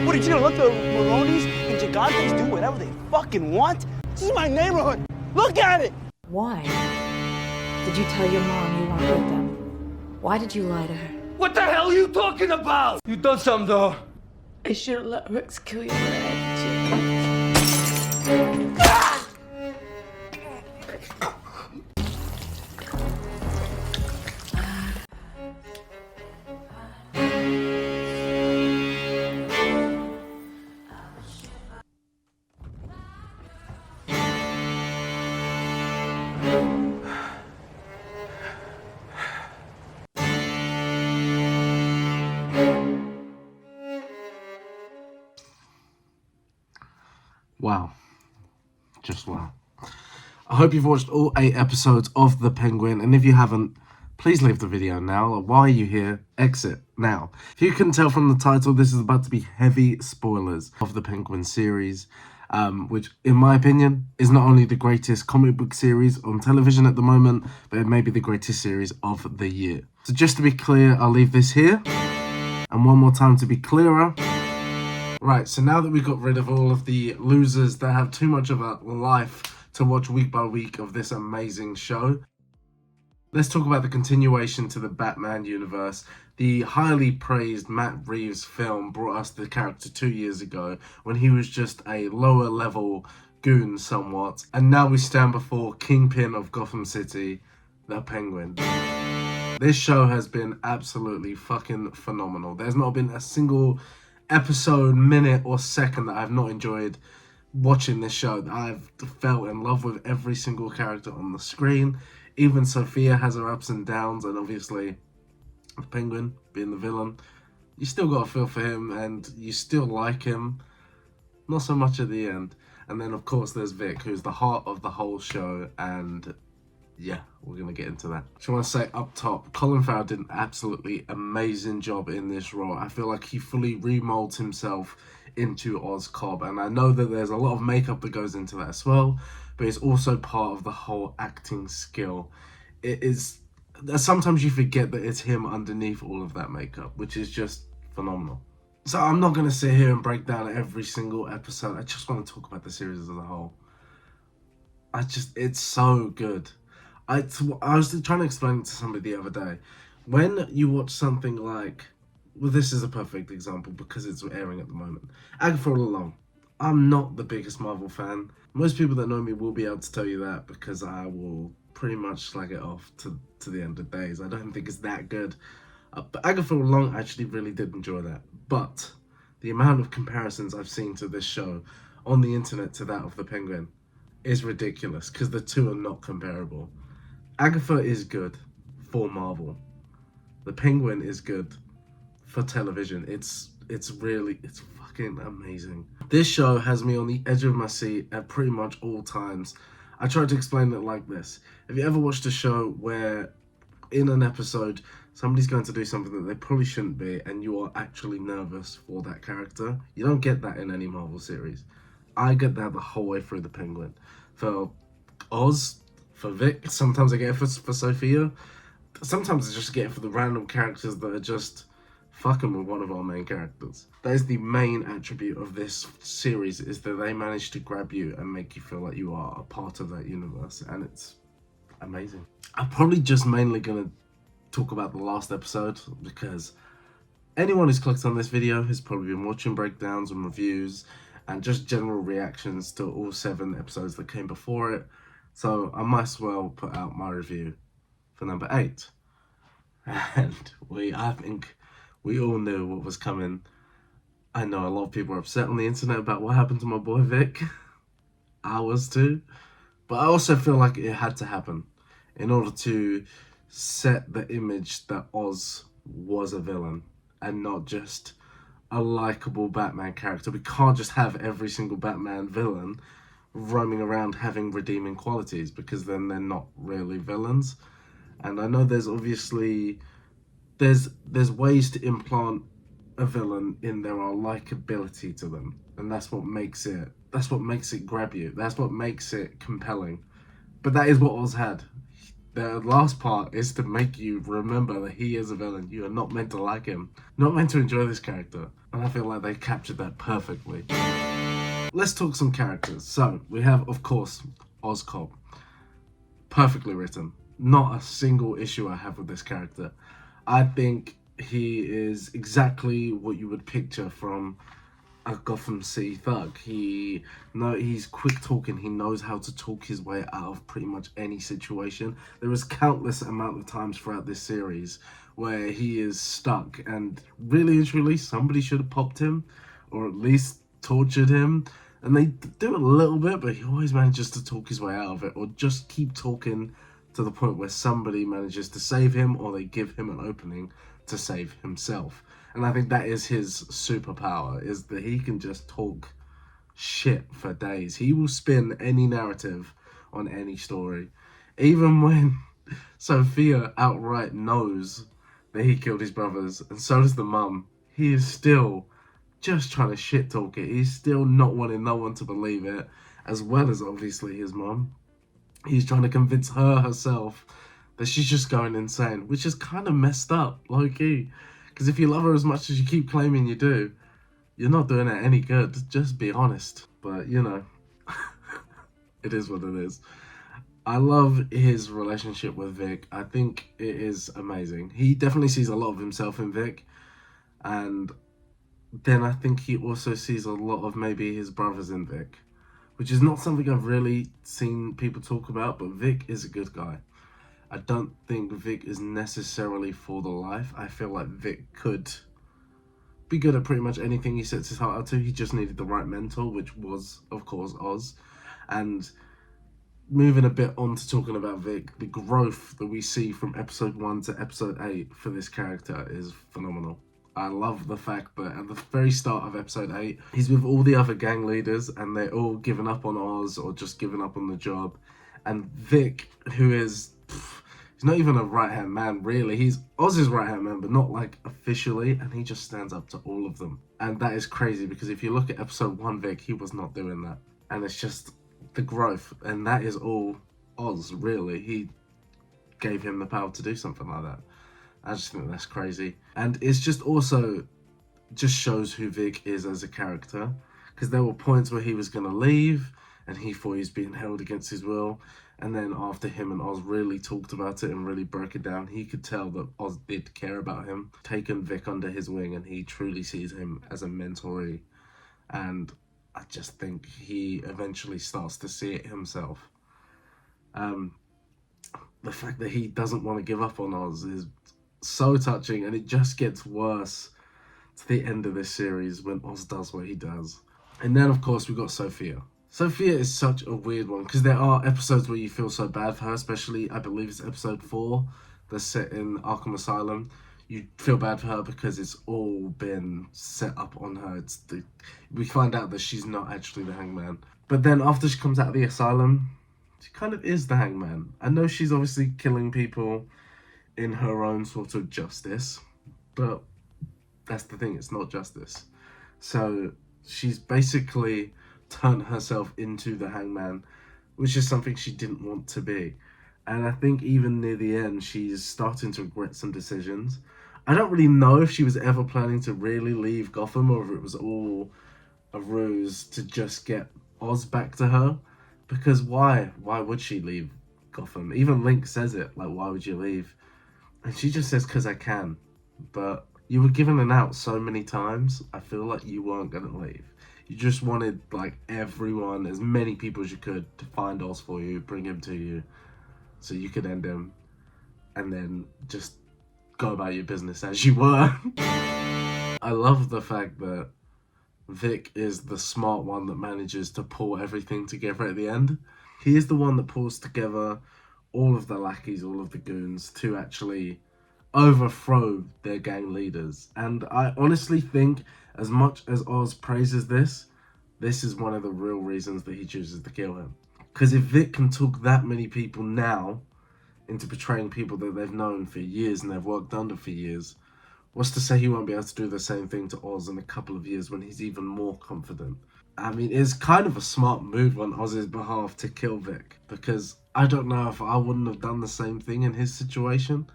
What, are you gonna let the Maronis and Gigantes do whatever they fucking want? This is my neighborhood. Look at it! Why? Did you tell your mom you weren't with them? Why did you lie to her? What the hell are you talking about? You done something to her. I should have let Rex kill you when I had the Wow. Just wow. I hope you've watched all 8 episodes of The Penguin, and if you haven't, please leave the video now. Why are you here? Exit now. If you couldn't tell from the title, this is about to be heavy spoilers of the Penguin series, which, in my opinion, is not only the greatest comic book series on television at the moment, but it may be the greatest series of the year. So just to be clear, I'll leave this here. And one more time to be clearer. Right, so now that we've got rid of all of the losers that have too much of a life to watch week by week of this amazing show, let's talk about the continuation to the Batman universe. The highly praised Matt Reeves film brought us the character 2 years ago when he was just a lower level goon somewhat, and now we stand before Kingpin of Gotham City, the Penguin. This show has been absolutely fucking phenomenal. There's not been a single episode, minute or second that I've not enjoyed watching this show. I've fell in love with every single character on the screen. Even Sophia has her ups and downs, and obviously the Penguin being the villain, you still got to feel for him and you still like him, not so much at the end. And then of course there's Vic, who's the heart of the whole show, and yeah, we're going to get into that. So I want to say up top, Colin Farrell did an absolutely amazing job in this role. I feel like he fully remolds himself into Oz Cobb, and I know that there's a lot of makeup that goes into that as well, but it's also part of the whole acting skill. It is, sometimes you forget that it's him underneath all of that makeup, which is just phenomenal. So I'm not going to sit here and break down every single episode. I just want to talk about the series as a whole. It's so good. I was trying to explain it to somebody the other day. When you watch something like, well, this is a perfect example because it's airing at the moment, Agatha All Along. I'm not the biggest Marvel fan. Most people that know me will be able to tell you that because I will pretty much slag it off to the end of days. I don't think it's that good. But Agatha All Along, I actually really did enjoy that. But the amount of comparisons I've seen to this show on the internet to that of The Penguin is ridiculous because the two are not comparable. Agatha is good for Marvel. The Penguin is good for television. It's fucking amazing. This show has me on the edge of my seat at pretty much all times. I try to explain it like this. Have you ever watched a show where in an episode somebody's going to do something that they probably shouldn't be and you are actually nervous for that character? You don't get that in any Marvel series. I get that the whole way through The Penguin. For Oz, for Vic, sometimes I get it for Sophia. Sometimes I just get it for the random characters that are just fucking with one of our main characters. That is the main attribute of this series, is that they manage to grab you and make you feel like you are a part of that universe, and it's amazing. I'm probably just mainly gonna talk about the last episode because anyone who's clicked on this video has probably been watching breakdowns and reviews and just general reactions to all 7 episodes that came before it. So I might as well put out my review for number 8. And I think we all knew what was coming. I know a lot of people are upset on the internet about what happened to my boy Vic. I was too. But I also feel like it had to happen in order to set the image that Oz was a villain and not just a likable Batman character. We can't just have every single Batman villain roaming around having redeeming qualities, because then they're not really villains. And I know there's obviously there's ways to implant a villain in there are likability to them, and that's what makes it grab you, that's what makes it compelling. But that is what Oz had. the last part is to make you remember that he is a villain. You are not meant to like him, not meant to enjoy this character. And I feel like they captured that perfectly. Let's talk some characters. So, we have, of course, Oscorp. Perfectly written. Not a single issue I have with this character. I think he is exactly what you would picture from a Gotham City thug. He's quick talking. He knows how to talk his way out of pretty much any situation. There is countless amount of times throughout this series where he is stuck, and really and truly somebody should have popped him, or at least tortured him. And they do a little bit, but he always manages to talk his way out of it, or just keep talking to the point where somebody manages to save him, or they give him an opening to save himself. And I think that is his superpower, is that he can just talk shit for days. He will spin any narrative on any story. Even when Sophia outright knows that he killed his brothers, and so does the mum, he is still just trying to shit talk it. He's still not wanting no one to believe it, as well as obviously his mum. He's trying to convince her herself that she's just going insane, which is kind of messed up, low-key. Because if you love her as much as you keep claiming you do, you're not doing it any good. Just be honest. But, you know, it is what it is. I love his relationship with Vic. I think it is amazing. He definitely sees a lot of himself in Vic. And then I think he also sees a lot of maybe his brothers in Vic, which is not something I've really seen people talk about, but Vic is a good guy. I don't think Vic is necessarily for the life. I feel like Vic could be good at pretty much anything he sets his heart out to. He just needed the right mentor, which was, of course, Oz. And moving a bit on to talking about Vic, the growth that we see from episode 1 to episode 8 for this character is phenomenal. I love the fact that at the very start of episode 8, he's with all the other gang leaders and they're all giving up on Oz or just giving up on the job. And Vic, who is... he's not even a right-hand man, really. He's Oz's right-hand man, but not, like, officially. And he just stands up to all of them. And that is crazy, because if you look at episode 1 Vic, he was not doing that. And it's just the growth. And that is all Oz, really. He gave him the power to do something like that. I just think that's crazy. And it's just also just shows who Vic is as a character. Because there were points where he was going to leave, and he thought he was being held against his will. And then after him and Oz really talked about it and really broke it down, he could tell that Oz did care about him, taken Vic under his wing, and he truly sees him as a mentoree. And I just think he eventually starts to see it himself. The fact that he doesn't want to give up on Oz is so touching, and it just gets worse to the end of this series when Oz does what he does. And then, of course, we've got Sophia. Sophia is such a weird one, because there are episodes where you feel so bad for her, especially, I believe it's episode 4, that's set in Arkham Asylum. You feel bad for her because it's all been set up on her. We find out that she's not actually the Hangman. But then after she comes out of the asylum, she kind of is the Hangman. I know she's obviously killing people in her own sort of justice, but that's the thing, it's not justice. So she's basically turned herself into the Hangman, which is something she didn't want to be. And I think even near the end, she's starting to regret some decisions. I don't really know if she was ever planning to really leave Gotham, or if it was all a ruse to just get Oz back to her. Because why? Why would she leave Gotham? Even Link says it, like, why would you leave? And she just says, because I can. But you were given an out so many times, I feel like you weren't going to leave. You just wanted, like, everyone, as many people as you could, to find Oz for you, bring him to you, so you could end him, and then just go about your business as you were. I love the fact that Vic is the smart one that manages to pull everything together at the end. He is the one that pulls together all of the lackeys, all of the goons, to actually overthrow their gang leaders. And I honestly think, as much as Oz praises this is one of the real reasons that he chooses to kill him. Because if Vic can talk that many people now into betraying people that they've known for years and they've worked under for years, What's to say he won't be able to do the same thing to Oz in a couple of years when he's even more confident? I mean, it's kind of a smart move on Oz's behalf to kill Vic, because I don't know if I wouldn't have done the same thing in his situation.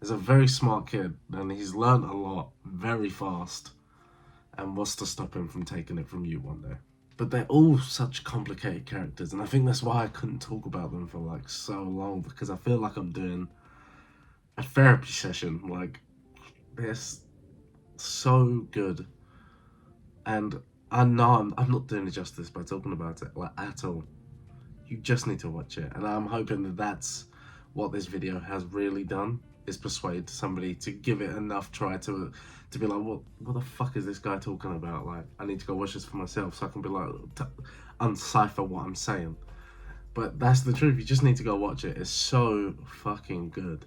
He's a very smart kid, and he's learned a lot very fast. And what's to stop him from taking it from you one day? But they're all such complicated characters, and I think that's why I couldn't talk about them for like so long, because I feel like I'm doing a therapy session. Like, they're so good, and I know I'm not doing it justice by talking about it like at all. You just need to watch it, and I'm hoping that that's what this video has really done, is persuade somebody to give it enough try to be like, what the fuck is this guy talking about? Like, I need to go watch this for myself so I can be like, uncipher what I'm saying. But that's the truth. You just need to go watch it. It's so fucking good.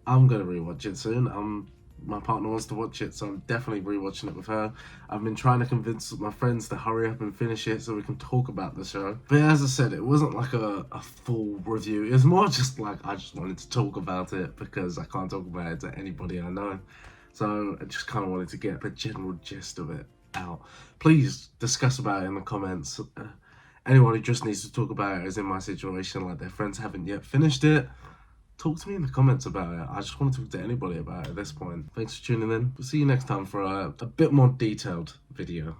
I'm gonna rewatch it soon. My partner wants to watch it, so I'm definitely rewatching it with her. I've been trying to convince my friends to hurry up and finish it so we can talk about the show. But as I said, it wasn't like a full review. It was more just like I just wanted to talk about it because I can't talk about it to anybody I know. So I just kind of wanted to get the general gist of it out. Please discuss about it in the comments. Anyone who just needs to talk about it is in my situation, like their friends haven't yet finished it. Talk to me in the comments about it. I just want to talk to anybody about it at this point. Thanks for tuning in. We'll see you next time for a bit more detailed video.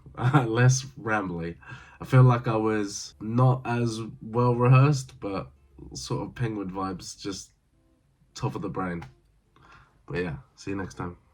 Less rambly. I feel like I was not as well rehearsed, but sort of Penguin vibes, just top of the brain. But yeah, see you next time.